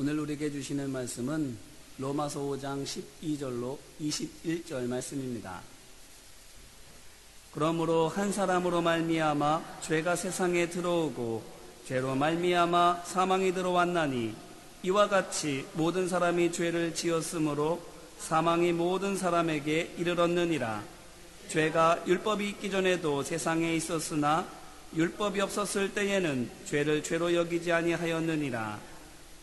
오늘 우리에게 주시는 말씀은 로마서 5장 12절로 21절 말씀입니다. 그러므로 한 사람으로 말미암아 죄가 세상에 들어오고 죄로 말미암아 사망이 들어왔나니 이와 같이 모든 사람이 죄를 지었으므로 사망이 모든 사람에게 이르렀느니라. 죄가 율법이 있기 전에도 세상에 있었으나 율법이 없었을 때에는 죄를 죄로 여기지 아니하였느니라.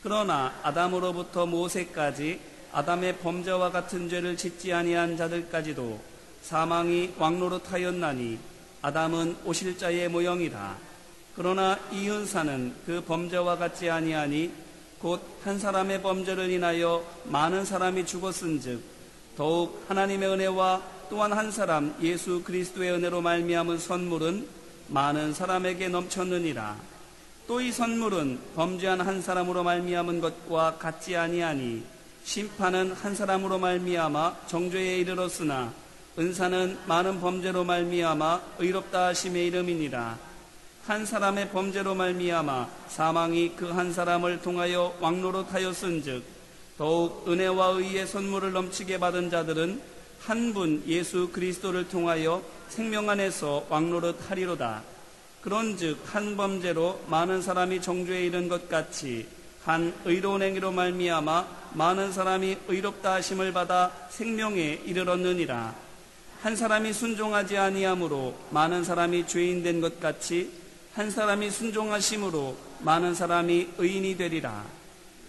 그러나 아담으로부터 모세까지 아담의 범죄와 같은 죄를 짓지 아니한 자들까지도 사망이 왕노릇하였나니 아담은 오실자의 모형이라. 그러나 이 은사는 그 범죄와 같지 아니하니 곧 한 사람의 범죄를 인하여 많은 사람이 죽었은즉 더욱 하나님의 은혜와 또한 한 사람 예수 그리스도의 은혜로 말미암은 선물은 많은 사람에게 넘쳤느니라. 또 이 선물은 범죄한 한 사람으로 말미암은 것과 같지 아니하니 심판은 한 사람으로 말미암아 정죄에 이르렀으나 은사는 많은 범죄로 말미암아 의롭다 하심의 이름이니라. 한 사람의 범죄로 말미암아 사망이 그 한 사람을 통하여 왕노릇하였은즉 더욱 은혜와 의의 선물을 넘치게 받은 자들은 한 분 예수 그리스도를 통하여 생명 안에서 왕노릇하리로다. 그런즉 한 범죄로 많은 사람이 정죄에 이른 것 같이 한 의로운 행위로 말미암아 많은 사람이 의롭다 하심을 받아 생명에 이르렀느니라. 한 사람이 순종하지 아니함으로 많은 사람이 죄인 된 것 같이 한 사람이 순종하심으로 많은 사람이 의인이 되리라.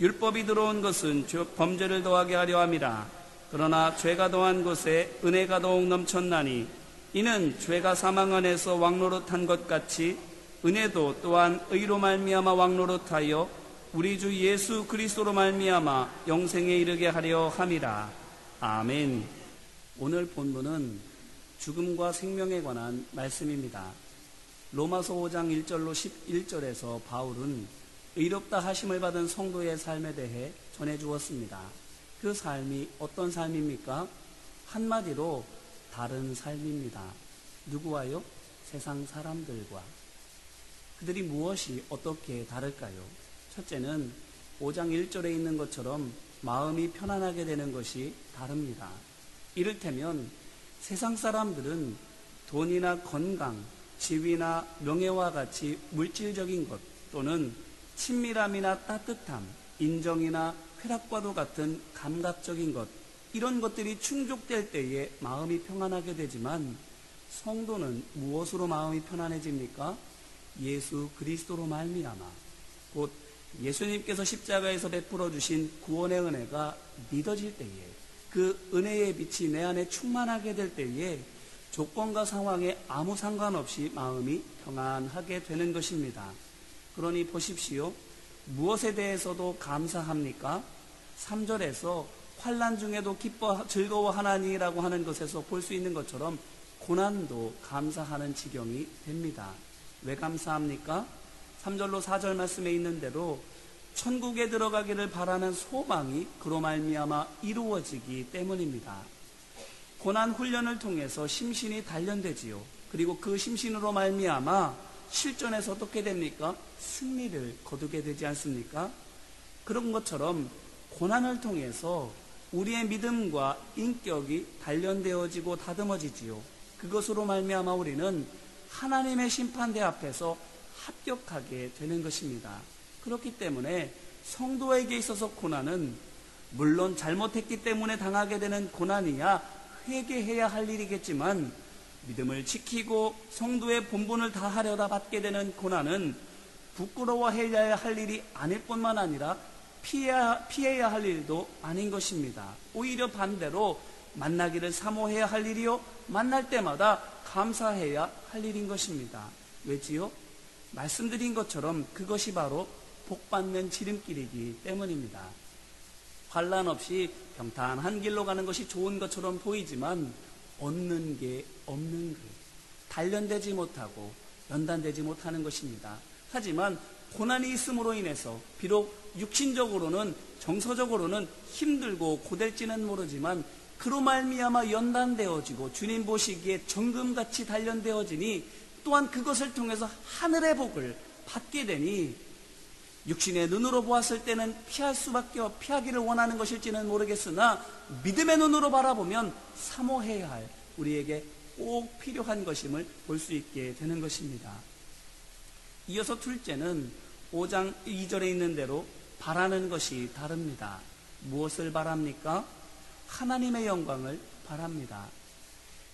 율법이 들어온 것은 범죄를 더하게 하려 함이라. 그러나 죄가 더한 것에 은혜가 더욱 넘쳤나니 이는 죄가 사망 안에서 왕노릇한 것 같이 은혜도 또한 의로 말미암아 왕노릇하여 우리 주 예수 그리스도로 말미암아 영생에 이르게 하려 함이라. 아멘. 오늘 본문은 죽음과 생명에 관한 말씀입니다. 로마서 5장 1절로 11절에서 바울은 의롭다 하심을 받은 성도의 삶에 대해 전해주었습니다. 그 삶이 어떤 삶입니까? 한마디로 다른 삶입니다. 누구와요? 세상 사람들과. 그들이 무엇이 어떻게 다를까요? 첫째는 5장 1절에 있는 것처럼 마음이 편안하게 되는 것이 다릅니다. 이를테면 세상 사람들은 돈이나 건강, 지위나 명예와 같이 물질적인 것 또는 친밀함이나 따뜻함, 인정이나 쾌락과도 같은 감각적인 것, 이런 것들이 충족될 때에 마음이 평안하게 되지만 성도는 무엇으로 마음이 편안해집니까? 예수 그리스도로 말미암아 곧 예수님께서 십자가에서 베풀어 주신 구원의 은혜가 믿어질 때에 그 은혜의 빛이 내 안에 충만하게 될 때에 조건과 상황에 아무 상관없이 마음이 평안하게 되는 것입니다. 그러니 보십시오. 무엇에 대해서도 감사합니까? 3절에서 환난 중에도 즐거워하나니라고 하는 것에서 볼 수 있는 것처럼 고난도 감사하는 지경이 됩니다. 왜 감사합니까? 3절로 4절 말씀에 있는 대로 천국에 들어가기를 바라는 소망이 그로 말미암아 이루어지기 때문입니다. 고난 훈련을 통해서 심신이 단련되지요. 그리고 그 심신으로 말미암아 실전에서 어떻게 됩니까? 승리를 거두게 되지 않습니까? 그런 것처럼 고난을 통해서 우리의 믿음과 인격이 단련되어지고 다듬어지지요. 그것으로 말미암아 우리는 하나님의 심판대 앞에서 합격하게 되는 것입니다. 그렇기 때문에 성도에게 있어서 고난은 물론 잘못했기 때문에 당하게 되는 고난이야 회개해야 할 일이겠지만 믿음을 지키고 성도의 본분을 다하려다 받게 되는 고난은 부끄러워해야 할 일이 아닐 뿐만 아니라 피해야 할 일도 아닌 것입니다. 오히려 반대로 만나기를 사모해야 할 일이요 만날 때마다 감사해야 할 일인 것입니다. 왜지요? 말씀드린 것처럼 그것이 바로 복받는 지름길이기 때문입니다. 환난 없이 평탄한 길로 가는 것이 좋은 것처럼 보이지만 얻는 게 없는 것, 단련되지 못하고 연단되지 못하는 것입니다. 하지만 고난이 있음으로 인해서 비록 육신적으로는 정서적으로는 힘들고 고될지는 모르지만 그로 말미암아 연단되어지고 주님 보시기에 정금같이 단련되어지니 또한 그것을 통해서 하늘의 복을 받게 되니 육신의 눈으로 보았을 때는 피하기를 원하는 것일지는 모르겠으나 믿음의 눈으로 바라보면 사모해야 할, 우리에게 꼭 필요한 것임을 볼 수 있게 되는 것입니다. 이어서 둘째는 5장 2절에 있는 대로 바라는 것이 다릅니다. 무엇을 바랍니까? 하나님의 영광을 바랍니다.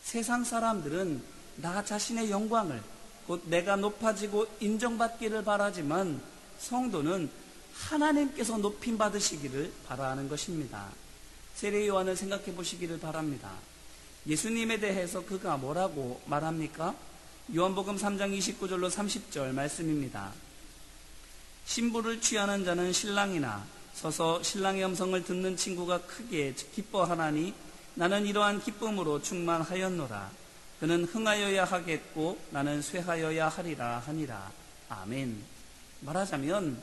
세상 사람들은 나 자신의 영광을, 곧 내가 높아지고 인정받기를 바라지만 성도는 하나님께서 높임 받으시기를 바라는 것입니다. 세례 요한을 생각해 보시기를 바랍니다. 예수님에 대해서 그가 뭐라고 말합니까? 요한복음 3장 29절로 30절 말씀입니다. 신부를 취하는 자는 신랑이나 서서 신랑의 음성을 듣는 친구가 크게 기뻐하나니 나는 이러한 기쁨으로 충만하였노라. 그는 흥하여야 하겠고 나는 쇠하여야 하리라 하니라. 아멘. 말하자면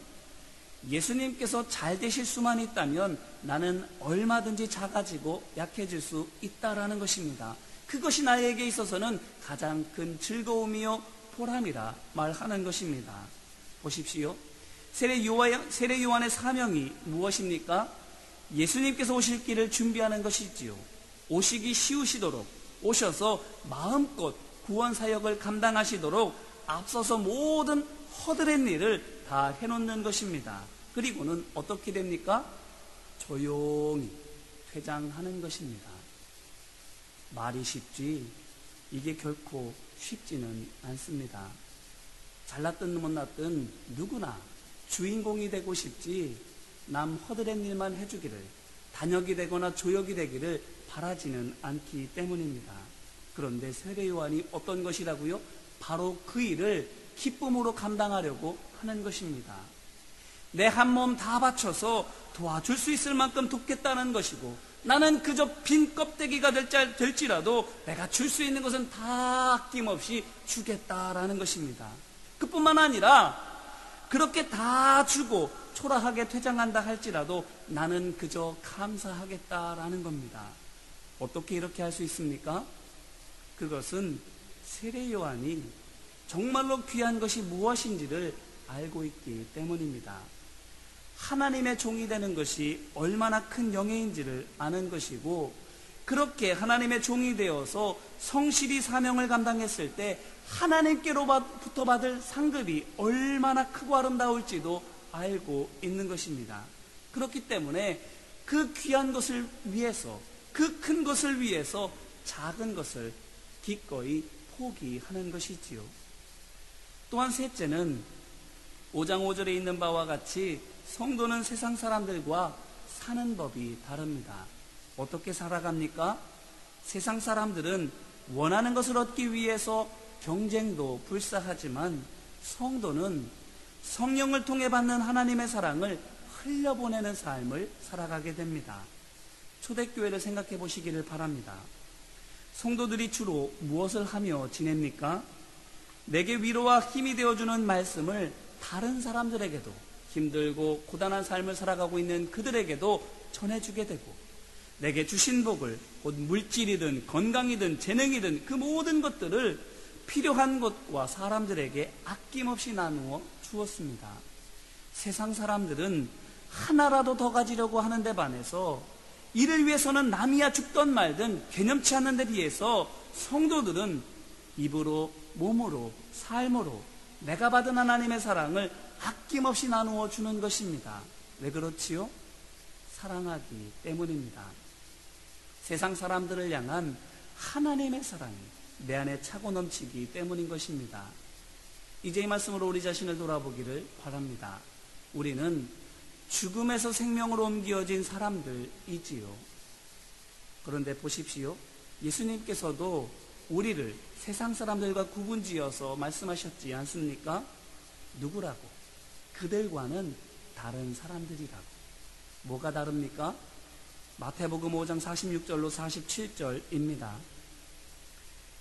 예수님께서 잘 되실 수만 있다면 나는 얼마든지 작아지고 약해질 수 있다라는 것입니다. 그것이 나에게 있어서는 가장 큰 즐거움이요 보람이라 말하는 것입니다. 보십시오. 세례 요한의 사명이 무엇입니까? 예수님께서 오실 길을 준비하는 것이지요. 오시기 쉬우시도록, 오셔서 마음껏 구원 사역을 감당하시도록 앞서서 모든 허드렛 일을 다 해놓는 것입니다. 그리고는 어떻게 됩니까? 조용히 퇴장하는 것입니다. 말이 쉽지 이게 결코 쉽지는 않습니다. 잘났든 못났든 누구나 주인공이 되고 싶지 남 허드렛 일만 해주기를, 단역이 되거나 조역이 되기를 바라지는 않기 때문입니다. 그런데 세례 요한이 어떤 것이라고요? 바로 그 일을 기쁨으로 감당하려고 하는 것입니다. 내 한 몸 다 바쳐서 도와줄 수 있을 만큼 돕겠다는 것이고, 나는 그저 빈 껍데기가 될지라도 내가 줄 수 있는 것은 다 아낌없이 주겠다라는 것입니다. 그뿐만 아니라 그렇게 다 주고 초라하게 퇴장한다 할지라도 나는 그저 감사하겠다라는 겁니다. 어떻게 이렇게 할 수 있습니까? 그것은 세례 요한이 정말로 귀한 것이 무엇인지를 알고 있기 때문입니다. 하나님의 종이 되는 것이 얼마나 큰 영예인지를 아는 것이고, 그렇게 하나님의 종이 되어서 성실히 사명을 감당했을 때 하나님께로부터 받을 상급이 얼마나 크고 아름다울지도 알고 있는 것입니다. 그렇기 때문에 그 귀한 것을 위해서, 그 큰 것을 위해서 작은 것을 기꺼이 포기하는 것이지요. 또한 셋째는 5장 5절에 있는 바와 같이 성도는 세상 사람들과 사는 법이 다릅니다. 어떻게 살아갑니까? 세상 사람들은 원하는 것을 얻기 위해서 경쟁도 불사하지만 성도는 성령을 통해 받는 하나님의 사랑을 흘려보내는 삶을 살아가게 됩니다. 초대교회를 생각해 보시기를 바랍니다. 성도들이 주로 무엇을 하며 지냅니까? 내게 위로와 힘이 되어주는 말씀을 다른 사람들에게도, 힘들고 고단한 삶을 살아가고 있는 그들에게도 전해주게 되고, 내게 주신 복을, 곧 물질이든 건강이든 재능이든 그 모든 것들을 필요한 것과 사람들에게 아낌없이 나누어 주었습니다. 세상 사람들은 하나라도 더 가지려고 하는데 반해서 이를 위해서는 남이야 죽던 말든 개념치 않는 데 비해서 성도들은 입으로, 몸으로, 삶으로 내가 받은 하나님의 사랑을 아낌없이 나누어 주는 것입니다. 왜 그렇지요? 사랑하기 때문입니다. 세상 사람들을 향한 하나님의 사랑이 내 안에 차고 넘치기 때문인 것입니다. 이제 이 말씀으로 우리 자신을 돌아보기를 바랍니다. 우리는 죽음에서 생명으로 옮겨진 사람들이지요. 그런데 보십시오. 예수님께서도 우리를 세상 사람들과 구분지어서 말씀하셨지 않습니까? 누구라고? 그들과는 다른 사람들이라고. 뭐가 다릅니까? 마태복음 5장 46절로 47절입니다.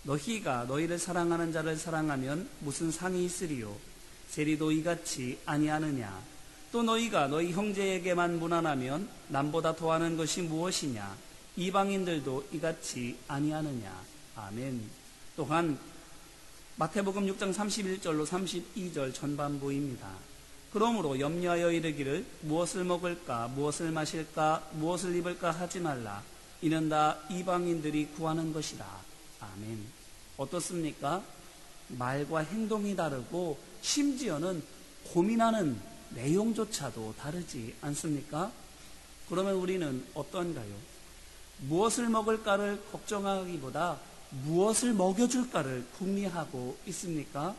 너희가 너희를 사랑하는 자를 사랑하면 무슨 상이 있으리요? 세리도 이같이 아니하느냐? 또 너희가 너희 형제에게만 무난하면 남보다 더하는 것이 무엇이냐? 이방인들도 이같이 아니하느냐? 아멘. 또한 마태복음 6장 31절로 32절 전반부입니다. 그러므로 염려하여 이르기를 무엇을 먹을까 무엇을 마실까 무엇을 입을까 하지 말라. 이는 다 이방인들이 구하는 것이라. 아멘. 어떻습니까? 말과 행동이 다르고 심지어는 고민하는 내용조차도 다르지 않습니까? 그러면 우리는 어떤가요? 무엇을 먹을까를 걱정하기보다 무엇을 먹여줄까를 궁리하고 있습니까?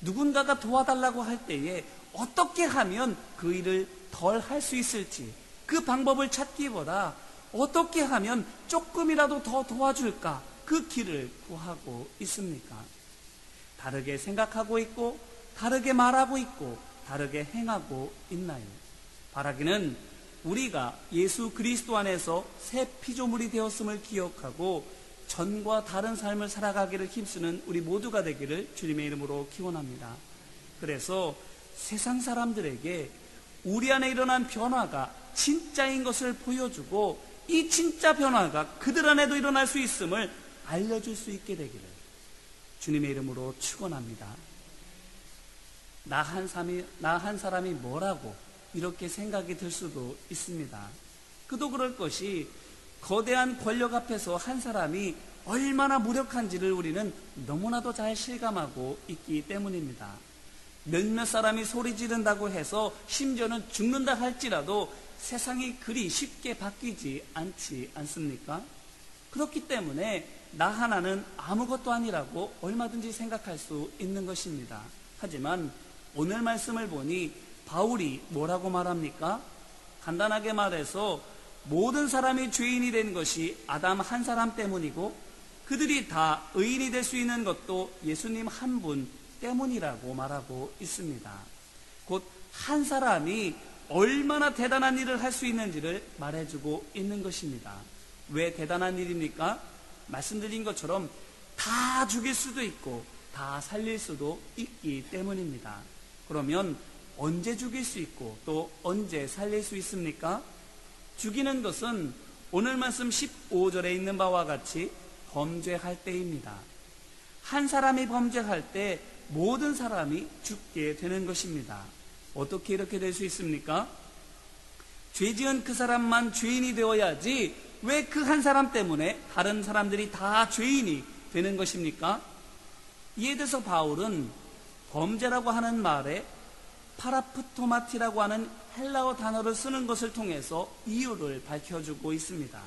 누군가가 도와달라고 할 때에 어떻게 하면 그 일을 덜 할 수 있을지 그 방법을 찾기보다 어떻게 하면 조금이라도 더 도와줄까 그 길을 구하고 있습니까? 다르게 생각하고 있고 다르게 말하고 있고 다르게 행하고 있나요? 바라기는 우리가 예수 그리스도 안에서 새 피조물이 되었음을 기억하고 전과 다른 삶을 살아가기를 힘쓰는 우리 모두가 되기를 주님의 이름으로 기원합니다. 그래서 세상 사람들에게 우리 안에 일어난 변화가 진짜인 것을 보여주고 이 진짜 변화가 그들 안에도 일어날 수 있음을 알려줄 수 있게 되기를 주님의 이름으로 축원합니다. 나 한 사람이 뭐라고 이렇게 생각이 들 수도 있습니다. 그도 그럴 것이 거대한 권력 앞에서 한 사람이 얼마나 무력한지를 우리는 너무나도 잘 실감하고 있기 때문입니다. 몇몇 사람이 소리 지른다고 해서 심지어는 죽는다 할지라도 세상이 그리 쉽게 바뀌지 않지 않습니까? 그렇기 때문에 나 하나는 아무것도 아니라고 얼마든지 생각할 수 있는 것입니다. 하지만 오늘 말씀을 보니 바울이 뭐라고 말합니까? 간단하게 말해서 모든 사람이 죄인이 된 것이 아담 한 사람 때문이고 그들이 다 의인이 될 수 있는 것도 예수님 한 분 때문이라고 말하고 있습니다. 곧 한 사람이 얼마나 대단한 일을 할 수 있는지를 말해주고 있는 것입니다. 왜 대단한 일입니까? 말씀드린 것처럼 다 죽일 수도 있고 다 살릴 수도 있기 때문입니다. 그러면 언제 죽일 수 있고 또 언제 살릴 수 있습니까? 죽이는 것은 오늘 말씀 15절에 있는 바와 같이 범죄할 때입니다. 한 사람이 범죄할 때 모든 사람이 죽게 되는 것입니다. 어떻게 이렇게 될 수 있습니까? 죄 지은 그 사람만 죄인이 되어야지 왜 그 한 사람 때문에 다른 사람들이 다 죄인이 되는 것입니까? 이에 대해서 바울은 범죄라고 하는 말에 파라프토마티라고 하는 헬라어 단어를 쓰는 것을 통해서 이유를 밝혀주고 있습니다.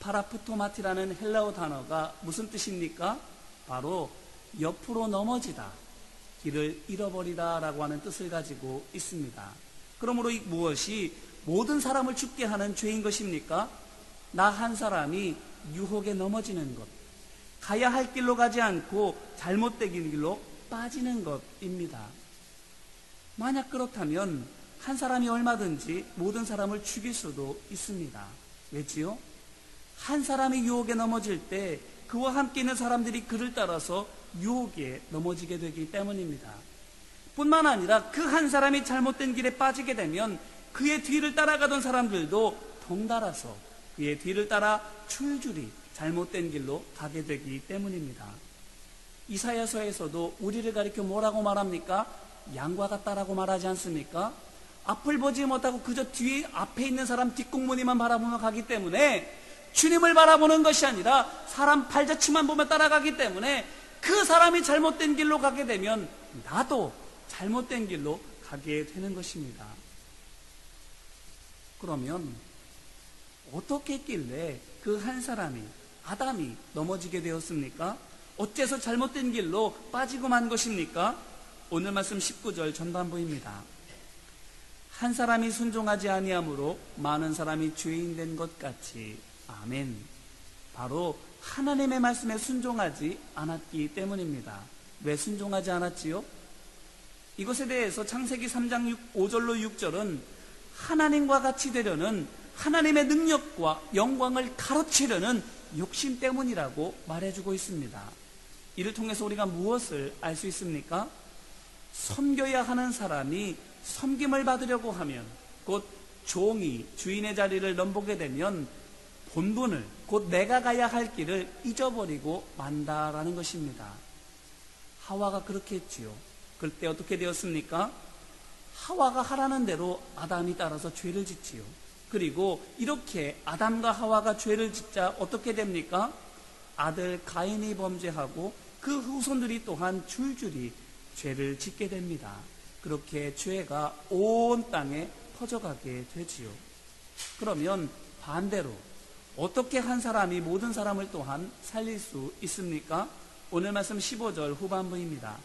파라프토마티라는 헬라어 단어가 무슨 뜻입니까? 바로 옆으로 넘어지다, 길을 잃어버리다 라고 하는 뜻을 가지고 있습니다. 그러므로 이 무엇이 모든 사람을 죽게 하는 죄인 것입니까? 나 한 사람이 유혹에 넘어지는 것, 가야 할 길로 가지 않고 잘못된 길로 빠지는 것입니다. 만약 그렇다면 한 사람이 얼마든지 모든 사람을 죽일 수도 있습니다. 왜지요? 한 사람이 유혹에 넘어질 때 그와 함께 있는 사람들이 그를 따라서 유혹에 넘어지게 되기 때문입니다. 뿐만 아니라 그 한 사람이 잘못된 길에 빠지게 되면 그의 뒤를 따라가던 사람들도 덩달아서 그의 뒤를 따라 줄줄이 잘못된 길로 가게 되기 때문입니다. 이사야서에서도 우리를 가리켜 뭐라고 말합니까? 양과 같다라고 말하지 않습니까? 앞을 보지 못하고 그저 뒤에 앞에 있는 사람 뒷공무니만 바라보며 가기 때문에 주님을 바라보는 것이 아니라 사람 발자취만 보며 따라가기 때문에 그 사람이 잘못된 길로 가게 되면 나도 잘못된 길로 가게 되는 것입니다. 그러면 어떻게 했길래 그 한 사람이 아담이 넘어지게 되었습니까? 어째서 잘못된 길로 빠지고 만 것입니까? 오늘 말씀 19절 전반부입니다. 한 사람이 순종하지 아니함으로 많은 사람이 죄인 된 것 같이. 아멘. 바로 하나님의 말씀에 순종하지 않았기 때문입니다. 왜 순종하지 않았지요? 이것에 대해서 창세기 3장 5절로 6절은 하나님과 같이 되려는 하나님의 능력과 영광을 가로채려는 욕심 때문이라고 말해주고 있습니다. 이를 통해서 우리가 무엇을 알 수 있습니까? 섬겨야 하는 사람이 섬김을 받으려고 하면, 곧 종이 주인의 자리를 넘보게 되면 본분을, 곧 내가 가야 할 길을 잊어버리고 만다라는 것입니다. 하와가 그렇게 했지요. 그때 어떻게 되었습니까? 하와가 하라는 대로 아담이 따라서 죄를 짓지요. 그리고 이렇게 아담과 하와가 죄를 짓자 어떻게 됩니까? 아들 가인이 범죄하고 그 후손들이 또한 줄줄이 죄를 짓게 됩니다. 그렇게 죄가 온 땅에 퍼져가게 되지요. 그러면 반대로 어떻게 한 사람이 모든 사람을 또한 살릴 수 있습니까? 오늘 말씀 15절 후반부입니다.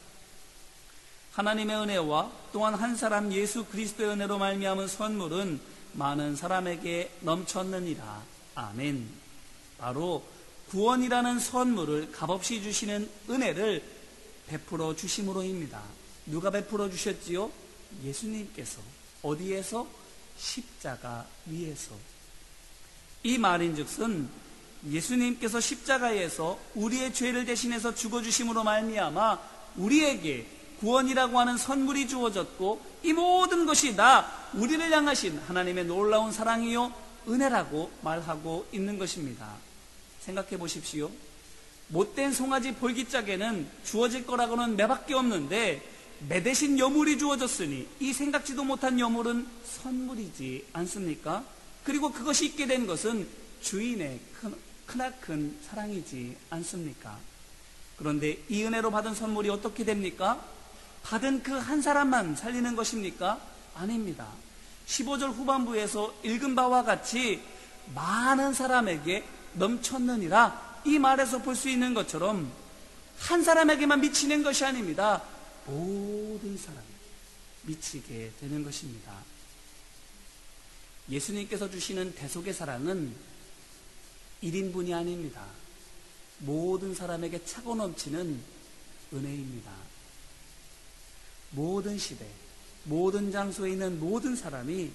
하나님의 은혜와 또한 한 사람 예수 그리스도의 은혜로 말미암은 선물은 많은 사람에게 넘쳤느니라. 아멘. 바로 구원이라는 선물을 값없이 주시는 은혜를 베풀어 주심으로입니다. 누가 베풀어 주셨지요? 예수님께서. 어디에서? 십자가 위에서. 이 말인즉슨 예수님께서 십자가에서 우리의 죄를 대신해서 죽어주심으로 말미암아 우리에게 구원이라고 하는 선물이 주어졌고, 이 모든 것이 다 우리를 향하신 하나님의 놀라운 사랑이요 은혜라고 말하고 있는 것입니다. 생각해 보십시오. 못된 송아지 볼기짝에는 주어질 거라고는 매밖에 없는데 매 대신 여물이 주어졌으니 이 생각지도 못한 여물은 선물이지 않습니까? 그리고 그것이 있게 된 것은 주인의 크나큰 사랑이지 않습니까? 그런데 이 은혜로 받은 선물이 어떻게 됩니까? 받은 그 한 사람만 살리는 것입니까? 아닙니다. 15절 후반부에서 읽은 바와 같이 많은 사람에게 넘쳤느니라, 이 말에서 볼 수 있는 것처럼 한 사람에게만 미치는 것이 아닙니다. 모든 사람에 미치게 되는 것입니다. 예수님께서 주시는 대속의 사랑은 1인분이 아닙니다. 모든 사람에게 차고 넘치는 은혜입니다. 모든 시대, 모든 장소에 있는 모든 사람이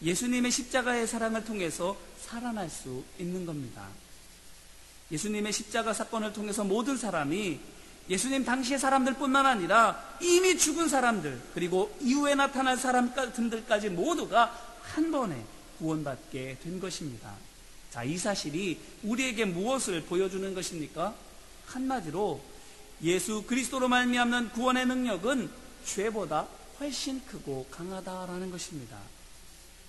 예수님의 십자가의 사랑을 통해서 살아날 수 있는 겁니다. 예수님의 십자가 사건을 통해서 모든 사람이 예수님 당시의 사람들뿐만 아니라 이미 죽은 사람들, 그리고 이후에 나타날 사람들까지 모두가 한 번에 구원받게 된 것입니다. 자, 이 사실이 우리에게 무엇을 보여주는 것입니까? 한마디로 예수 그리스도로 말미암는 구원의 능력은 죄보다 훨씬 크고 강하다라는 것입니다.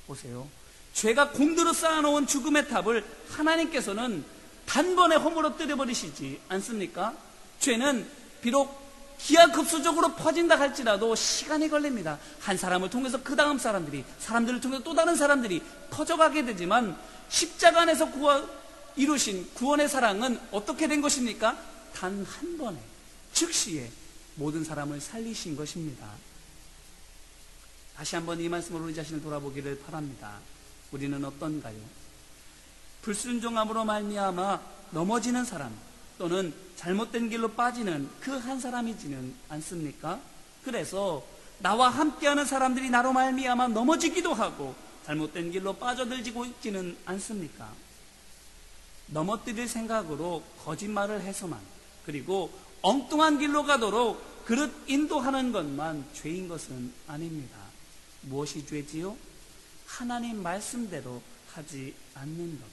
보세요. 죄가 공들어 쌓아놓은 죽음의 탑을 하나님께서는 단번에 허물어뜨려 버리시지 않습니까? 죄는 비록 기하급수적으로 퍼진다 할지라도 시간이 걸립니다. 한 사람을 통해서 그 다음 사람들을 통해서 또 다른 사람들이 퍼져가게 되지만, 십자가 안에서 이루신 구원의 사랑은 어떻게 된 것입니까? 단 한 번에 즉시에 모든 사람을 살리신 것입니다. 다시 한번 이 말씀으로 우리 자신을 돌아보기를 바랍니다. 우리는 어떤가요? 불순종함으로 말미암아 넘어지는 사람, 또는 잘못된 길로 빠지는 그 한 사람이지는 않습니까? 그래서 나와 함께하는 사람들이 나로 말미암아 넘어지기도 하고 잘못된 길로 빠져들지고 있지는 않습니까? 넘어뜨릴 생각으로 거짓말을 해서만, 그리고 엉뚱한 길로 가도록 그릇 인도하는 것만 죄인 것은 아닙니다. 무엇이 죄지요? 하나님 말씀대로 하지 않는 것,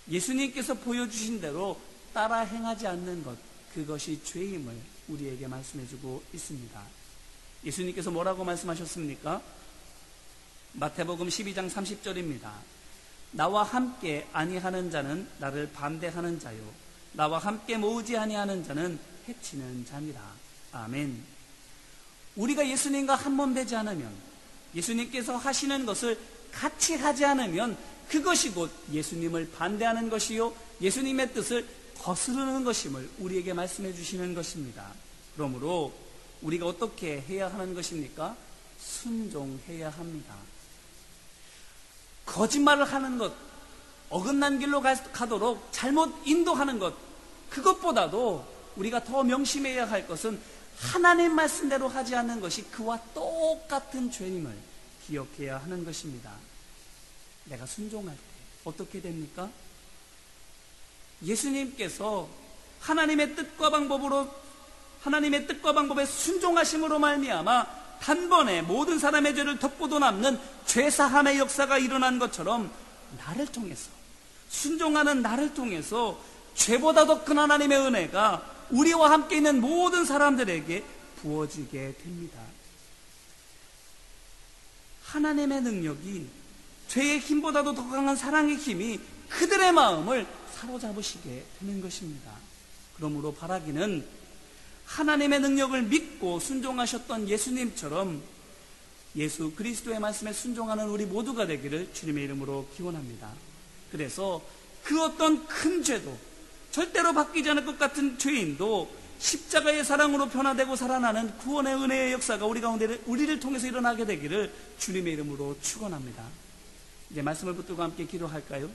예수님께서 보여주신 대로 따라 행하지 않는 것, 그것이 죄임을 우리에게 말씀해주고 있습니다. 예수님께서 뭐라고 말씀하셨습니까? 마태복음 12장 30절입니다. 나와 함께 아니하는 자는 나를 반대하는 자요, 나와 함께 모으지 아니하는 자는 해치는 자니라. 아멘. 우리가 예수님과 한 몸 되지 않으면, 예수님께서 하시는 것을 같이 하지 않으면 그것이 곧 예수님을 반대하는 것이요 예수님의 뜻을 거스르는 것임을 우리에게 말씀해 주시는 것입니다. 그러므로 우리가 어떻게 해야 하는 것입니까? 순종해야 합니다. 거짓말을 하는 것, 어긋난 길로 가도록 잘못 인도하는 것, 그것보다도 우리가 더 명심해야 할 것은 하나님 말씀대로 하지 않는 것이 그와 똑같은 죄임을 기억해야 하는 것입니다. 내가 순종할 때 어떻게 됩니까? 예수님께서 하나님의 뜻과 방법에 순종하심으로 말미암아 단번에 모든 사람의 죄를 덮고도 남는 죄사함의 역사가 일어난 것처럼, 나를 통해서, 순종하는 나를 통해서 죄보다 더 큰 하나님의 은혜가 우리와 함께 있는 모든 사람들에게 부어지게 됩니다. 하나님의 능력이 죄의 힘보다도 더 강한 사랑의 힘이 그들의 마음을 사로잡으시게 되는 것입니다. 그러므로 바라기는 하나님의 능력을 믿고 순종하셨던 예수님처럼 예수 그리스도의 말씀에 순종하는 우리 모두가 되기를 주님의 이름으로 기원합니다. 그래서 그 어떤 큰 죄도, 절대로 바뀌지 않을 것 같은 죄인도 십자가의 사랑으로 변화되고 살아나는 구원의 은혜의 역사가 우리 가운데 우리를 통해서 일어나게 되기를 주님의 이름으로 축원합니다. 이제 말씀을 붙들고 함께 기도할까요?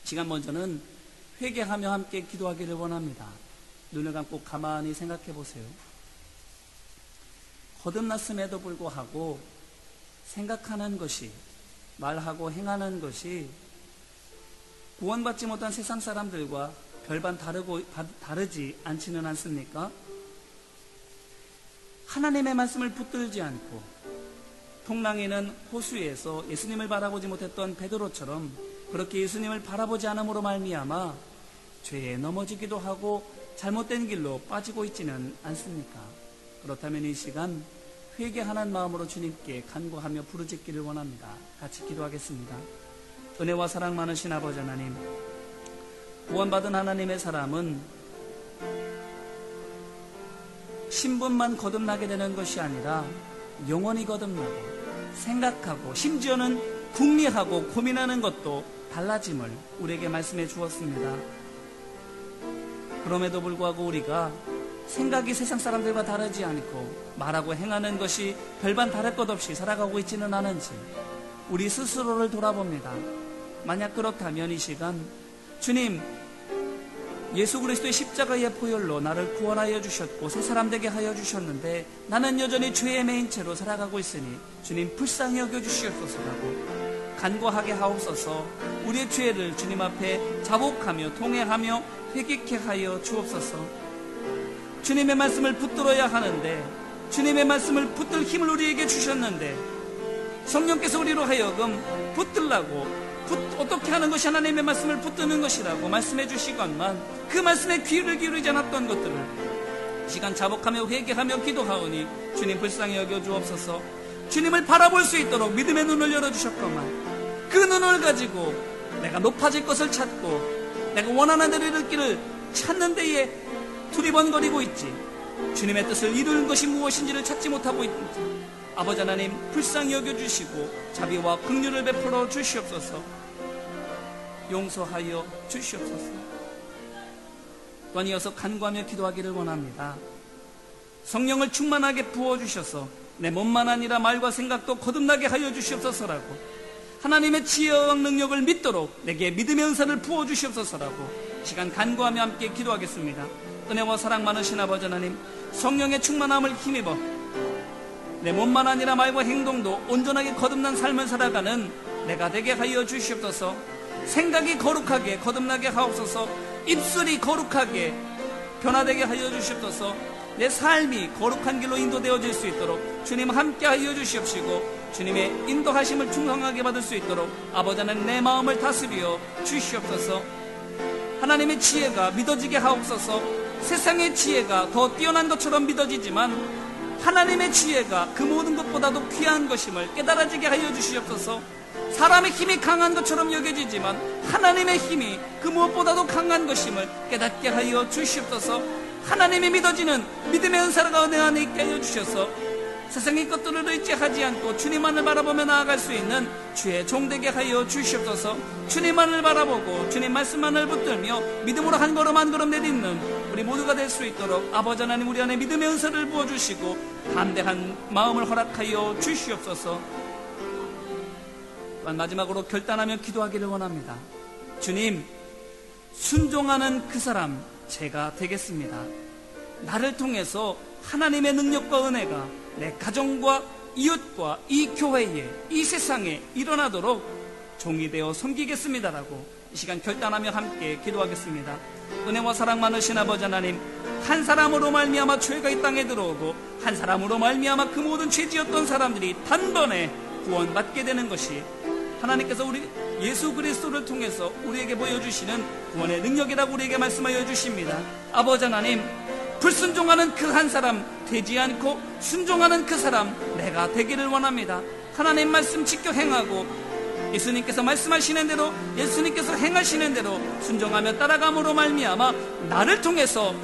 시간 먼저는 회개하며 함께 기도하기를 원합니다. 눈을 감고 가만히 생각해 보세요. 거듭났음에도 불구하고 생각하는 것이, 말하고 행하는 것이 구원받지 못한 세상 사람들과 별반 다르지 않지는 않습니까? 하나님의 말씀을 붙들지 않고 통랑에는 호수에서 예수님을 바라보지 못했던 베드로처럼 그렇게 예수님을 바라보지 않음으로 말미암아 죄에 넘어지기도 하고 잘못된 길로 빠지고 있지는 않습니까? 그렇다면 이 시간 회개하는 마음으로 주님께 간구하며 부르짖기를 원합니다. 같이 기도하겠습니다. 은혜와 사랑 많으신 아버지 하나님, 구원받은 하나님의 사람은 신분만 거듭나게 되는 것이 아니라 영원히 거듭나고 생각하고 심지어는 궁리하고 고민하는 것도 달라짐을 우리에게 말씀해 주었습니다. 그럼에도 불구하고 우리가 생각이 세상 사람들과 다르지 않고 말하고 행하는 것이 별반 다를 것 없이 살아가고 있지는 않은지 우리 스스로를 돌아봅니다. 만약 그렇다면 이 시간 주님, 예수 그리스도의 십자가의 보혈로 나를 구원하여 주셨고 새 사람 되게 하여 주셨는데 나는 여전히 죄에 매인 채로 살아가고 있으니 주님 불쌍히 여겨주시옵소서라고 간구하게 하옵소서. 우리의 죄를 주님 앞에 자복하며 통회하며 회개케 하여 주옵소서. 주님의 말씀을 붙들어야 하는데 주님의 말씀을 붙들 힘을 우리에게 주셨는데 성령께서 우리로 하여금 붙들라고 어떻게 하는 것이 하나님의 말씀을 붙드는 것이라고 말씀해 주시건만 그 말씀에 귀를 기울이지 않았던 것들을 시간 자복하며 회개하며 기도하오니 주님 불쌍히 여겨 주옵소서. 주님을 바라볼 수 있도록 믿음의 눈을 열어주셨건만 그 눈을 가지고 내가 높아질 것을 찾고 내가 원하는 대로 이룰 길을 찾는 데에 두리번거리고 있지 주님의 뜻을 이루는 것이 무엇인지를 찾지 못하고 있는지 아버지 하나님 불쌍히 여겨주시고 자비와 긍휼을 베풀어 주시옵소서. 용서하여 주시옵소서. 또한 이어서 간구하며 기도하기를 원합니다. 성령을 충만하게 부어주셔서 내 몸만 아니라 말과 생각도 거듭나게 하여 주시옵소서라고 하나님의 지혜와 능력을 믿도록 내게 믿음의 은사를 부어주시옵소서라고 시간 간구하며 함께 기도하겠습니다. 은혜와 사랑 많으신 아버지 하나님, 성령의 충만함을 힘입어 내 몸만 아니라 말과 행동도 온전하게 거듭난 삶을 살아가는 내가 되게 하여 주시옵소서. 생각이 거룩하게 거듭나게 하옵소서. 입술이 거룩하게 변화되게 하여 주시옵소서. 내 삶이 거룩한 길로 인도되어질 수 있도록 주님 함께 하여 주시옵시고 주님의 인도하심을 충성하게 받을 수 있도록 아버지 하나님 내 마음을 다스려 주시옵소서. 하나님의 지혜가 믿어지게 하옵소서. 세상의 지혜가 더 뛰어난 것처럼 믿어지지만 하나님의 지혜가 그 모든 것보다도 귀한 것임을 깨달아지게 하여 주시옵소서. 사람의 힘이 강한 것처럼 여겨지지만 하나님의 힘이 그 무엇보다도 강한 것임을 깨닫게 하여 주시옵소서. 하나님이 믿어지는 믿음의 은사가 내 안에 있게 하여 주셔서 세상의 것들을 의지하지 않고 주님만을 바라보며 나아갈 수 있는 주의 종되게 하여 주시옵소서. 주님만을 바라보고 주님 말씀만을 붙들며 믿음으로 한 걸음 한 걸음 내딛는 우리 모두가 될 수 있도록 아버지 하나님 우리 안에 믿음의 은사를 부어주시고 담대한 마음을 허락하여 주시옵소서. 또한 마지막으로 결단하며 기도하기를 원합니다. 주님, 순종하는 그 사람 제가 되겠습니다. 나를 통해서 하나님의 능력과 은혜가 내 가정과 이웃과 이 교회에 이 세상에 일어나도록 종이 되어 섬기겠습니다라고 이 시간 결단하며 함께 기도하겠습니다. 은혜와 사랑 많으신 아버지 하나님, 한 사람으로 말미암아 죄가 이 땅에 들어오고 한 사람으로 말미암아 그 모든 죄지었던 사람들이 단번에 구원받게 되는 것이 하나님께서 우리 예수 그리스도를 통해서 우리에게 보여주시는 구원의 능력이라고 우리에게 말씀하여 주십니다. 아버지 하나님, 불순종하는 그 한 사람 되지 않고 순종하는 그 사람 내가 되기를 원합니다. 하나님 말씀 지켜 행하고 예수님께서 말씀하시는 대로, 예수님께서 행하시는 대로 순종하며 따라감으로 말미암아 나를 통해서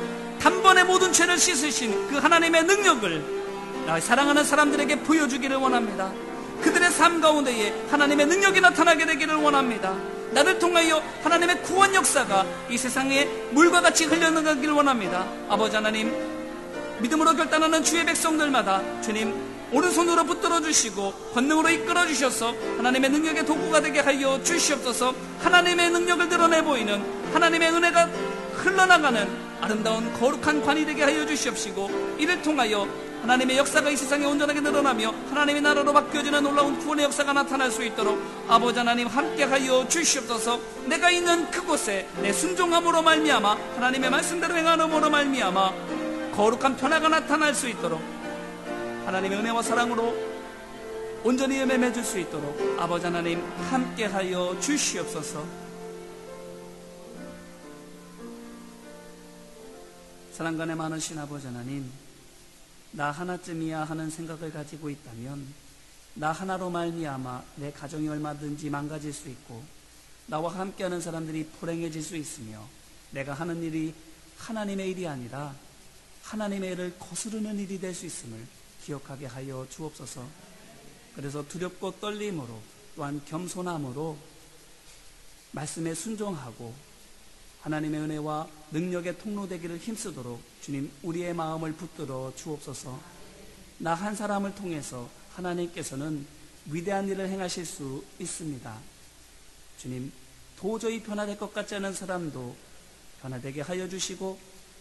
단번에 모든 죄를 씻으신 그 하나님의 능력을 나의 사랑하는 사람들에게 보여주기를 원합니다. 그들의 삶 가운데에 하나님의 능력이 나타나게 되기를 원합니다. 나를 통하여 하나님의 구원 역사가 이 세상에 물과 같이 흘러나가기를 원합니다. 아버지 하나님, 믿음으로 결단하는 주의 백성들마다 주님 오른손으로 붙들어 주시고 권능으로 이끌어 주셔서 하나님의 능력의 도구가 되게 하여 주시옵소서. 하나님의 능력을 드러내 보이는 하나님의 은혜가 흘러나가는 아름다운 거룩한 관이 되게 하여 주시옵시고, 이를 통하여 하나님의 역사가 이 세상에 온전하게 늘어나며 하나님의 나라로 바뀌어지는 놀라운 구원의 역사가 나타날 수 있도록 아버지 하나님 함께하여 주시옵소서. 내가 있는 그곳에 내 순종함으로 말미암아 하나님의 말씀대로 행함으로 말미암아 거룩한 변화가 나타날 수 있도록 하나님의 은혜와 사랑으로 온전히 예매 맺을 수 있도록 아버지 하나님 함께하여 주시옵소서. 사랑간에 많으신 아버지 하나님, 나 하나쯤이야 하는 생각을 가지고 있다면 나 하나로 말미암아 내 가정이 얼마든지 망가질 수 있고 나와 함께하는 사람들이 불행해질 수 있으며, 내가 하는 일이 하나님의 일이 아니라 하나님의 일을 거스르는 일이 될 수 있음을 기억하게 하여 주옵소서. 그래서 두렵고 떨림으로 또한 겸손함으로 말씀에 순종하고 하나님의 은혜와 능력의 통로되기를 힘쓰도록 주님 우리의 마음을 붙들어 주옵소서. 나 한 사람을 통해서 하나님께서는 위대한 일을 행하실 수 있습니다. 주님, 도저히 변화될 것 같지 않은 사람도 변화되게 하여 주시고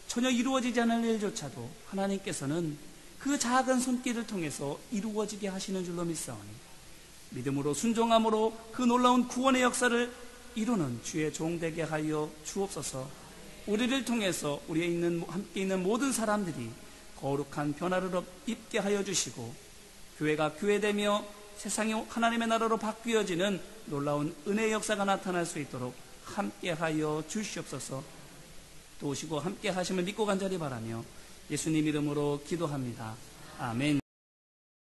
전혀 이루어지지 않을 일조차도 하나님께서는 그 작은 손길을 통해서 이루어지게 하시는 줄로 믿사오니 믿음으로 순종함으로 그 놀라운 구원의 역사를 이루는 주의 종 되게 하여 주옵소서. 우리를 통해서 함께 있는 모든 사람들이 거룩한 변화를 입게 하여 주시고 교회가 교회되며 세상이 하나님의 나라로 바뀌어지는 놀라운 은혜의 역사가 나타날 수 있도록 함께 하여 주시옵소서. 도우시고 함께 하심을 믿고 간절히 바라며 예수님 이름으로 기도합니다. 아멘.